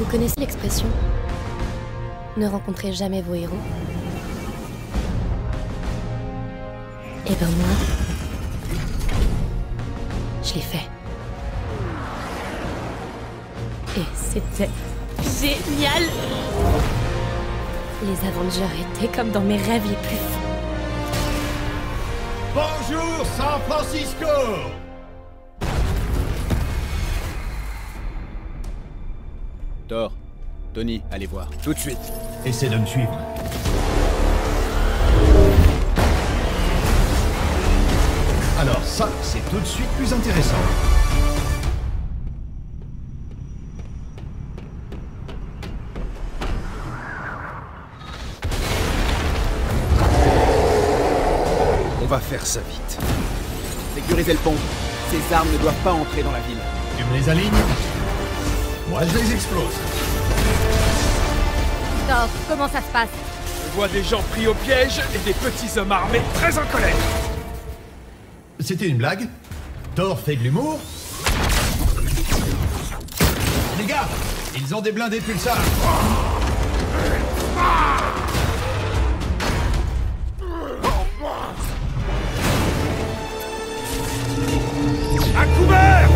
connaissez l'expression « Ne rencontrez jamais vos héros » ? Eh ben moi, je l'ai fait. Et c'était génial! Les Avengers étaient comme dans mes rêves les plus fous. Bonjour San Francisco! Thor, Tony, allez voir, tout de suite. Essaie de me suivre. Alors ça, c'est tout de suite plus intéressant. On va faire ça vite. Sécurisez le pont. Ces armes ne doivent pas entrer dans la ville. Tu me les alignes? Moi, je les explose. Thor, comment ça se passe? Je vois des gens pris au piège et des petits hommes armés très en colère. C'était une blague? Thor fait de l'humour? Les gars, ils ont des blindés pulsars. À couvert!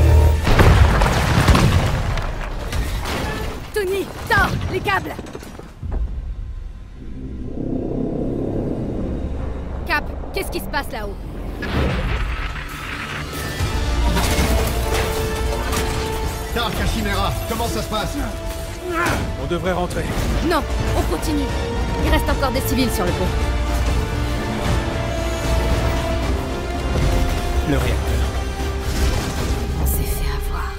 Tony, Thor, les câbles! Cap, qu'est-ce qui se passe là-haut? Stark à Chimera, comment ça se passe? On devrait rentrer. Non, on continue. Il reste encore des civils sur le pont. Le réacteur. On s'est fait avoir.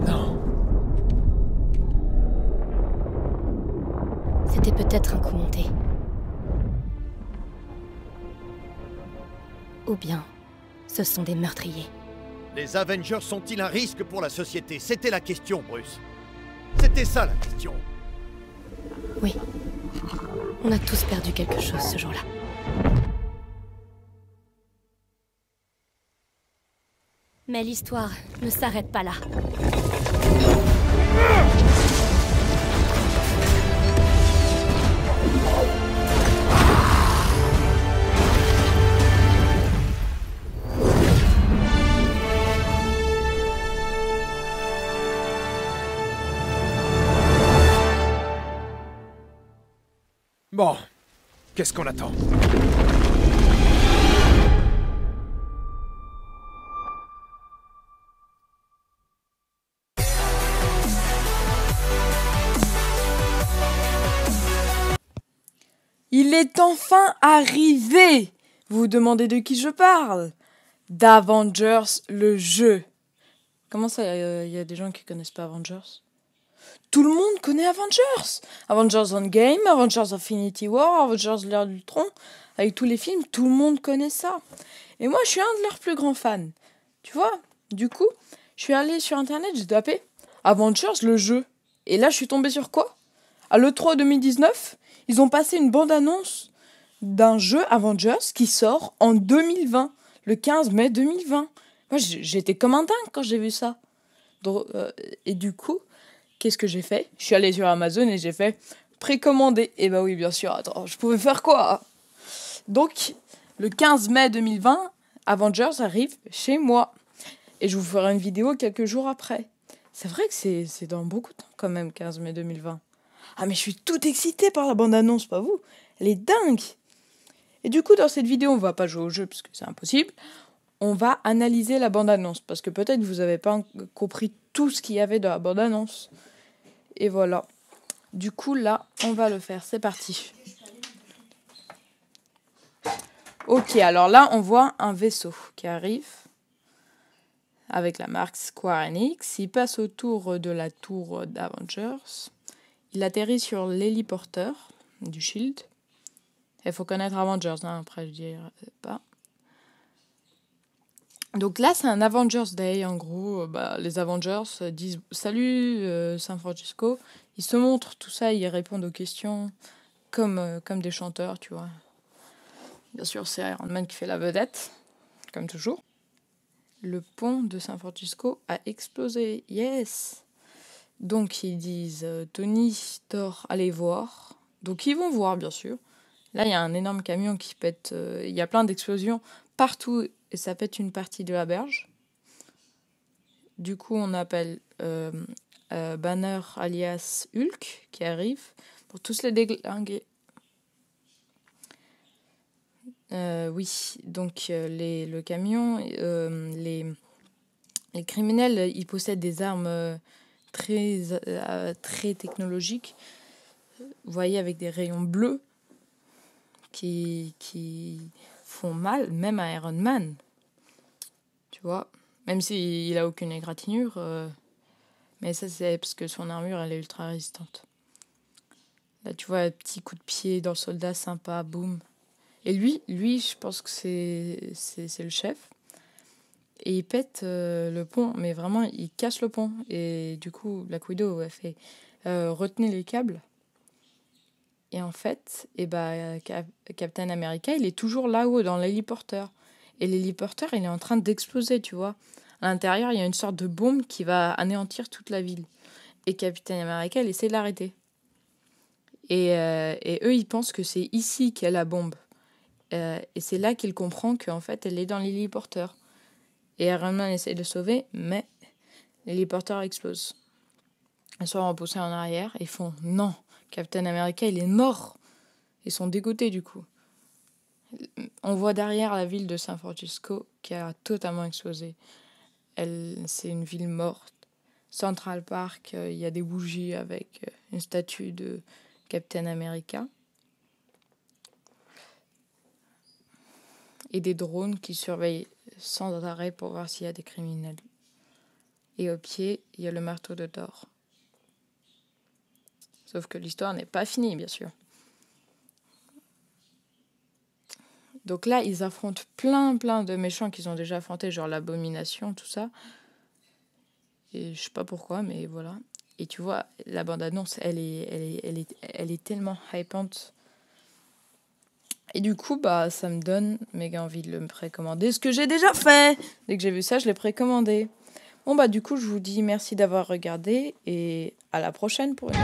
Non. C'était peut-être un coup monté. Ou bien, ce sont des meurtriers. Les Avengers sont-ils un risque pour la société? C'était la question, Bruce. C'était ça la question. Oui. On a tous perdu quelque chose ce jour-là. Mais l'histoire ne s'arrête pas là. Bon, qu'est-ce qu'on attend? Il est enfin arrivé! Vous vous demandez de qui je parle? D'Avengers, le jeu. Comment ça, y a des gens qui connaissent pas Avengers? Tout le monde connaît Avengers! Avengers Endgame, Avengers Infinity War, Avengers l'ère d'Ultron. Avec tous les films, tout le monde connaît ça. Et moi, je suis un de leurs plus grands fans. Tu vois? Du coup, je suis allé sur Internet, j'ai tapé Avengers, le jeu. Et là, je suis tombé sur quoi? À l'E3 2019, ils ont passé une bande-annonce d'un jeu Avengers qui sort en 2020, le 15 mai 2020. Moi, j'étais comme un dingue quand j'ai vu ça. Et du coup, qu'est-ce que j'ai fait? Je suis allée sur Amazon et j'ai fait précommander. Et bah oui, bien sûr, attends, je pouvais faire quoi? Donc, le 15 mai 2020, Avengers arrive chez moi. Et je vous ferai une vidéo quelques jours après. C'est vrai que c'est dans beaucoup de temps quand même, 15 mai 2020. Ah mais je suis toute excitée par la bande-annonce, pas vous? Elle est dingue! Et du coup, dans cette vidéo, on va pas jouer au jeu parce que c'est impossible. On va analyser la bande-annonce parce que peut-être vous avez pas compris tout ce qu'il y avait dans la bande-annonce. Et voilà. Du coup, là, on va le faire. C'est parti. Ok, alors là, on voit un vaisseau qui arrive avec la marque Square Enix. Il passe autour de la tour d'Avengers. Il atterrit sur l'héliporteur du Shield. Il faut connaître Avengers, hein, après je dirais pas. Donc là, c'est un Avengers Day, en gros. Les Avengers disent « Salut, San Francisco ». Ils se montrent, tout ça, ils répondent aux questions comme des chanteurs, tu vois. Bien sûr, c'est Iron Man qui fait la vedette. comme toujours. Le pont de San Francisco a explosé. Yes! Donc ils disent Tony, Thor, allez voir. Donc ils vont voir, bien sûr. Là, il y a un énorme camion qui pète. Il y a plein d'explosions partout et ça pète une partie de la berge. Du coup, on appelle Banner alias Hulk qui arrive pour tous les déglinguer. Oui, donc le camion, les criminels, ils possèdent des armes très technologiques. Vous voyez, avec des rayons bleus qui font mal, même à Iron Man. Tu vois, même s'il a aucune égratignure, mais ça c'est parce que son armure elle est ultra résistante. Là tu vois, un petit coup de pied dans le soldat, sympa, boum. Et lui, je pense que c'est le chef. Et il pète le pont, mais vraiment il casse le pont. Et du coup Black Widow a fait retenez les câbles. Et en fait, Captain America, il est toujours là-haut dans l'héliporteur. Et l'héliporteur, il est en train d'exploser, tu vois. À l'intérieur, il y a une sorte de bombe qui va anéantir toute la ville. Et Captain America, il essaie de l'arrêter. Et eux, ils pensent que c'est ici qu'il y a la bombe. Et c'est là qu'il comprend qu'en fait, elle est dans l'héliporteur. Et Iron Man essaie de le sauver, mais l'héliporteur explose. Ils sont repoussés en arrière et font « Non !» Captain America, il est mort. Ils sont dégoûtés du coup. On voit derrière la ville de San Francisco qui a totalement explosé. C'est une ville morte. Central Park, il y a des bougies avec une statue de Captain America. Et des drones qui surveillent sans arrêt pour voir s'il y a des criminels. Et au pied, il y a le marteau de Thor. Sauf que l'histoire n'est pas finie, bien sûr. Donc là, ils affrontent plein de méchants qu'ils ont déjà affrontés, genre l'Abomination, tout ça. Et je sais pas pourquoi, mais voilà. Et tu vois, la bande-annonce, elle est tellement hypante. Et du coup, ça me donne méga envie de le précommander. Ce que j'ai déjà fait. Dès que j'ai vu ça, je l'ai précommandé. Bon, du coup, je vous dis merci d'avoir regardé et à la prochaine pour une...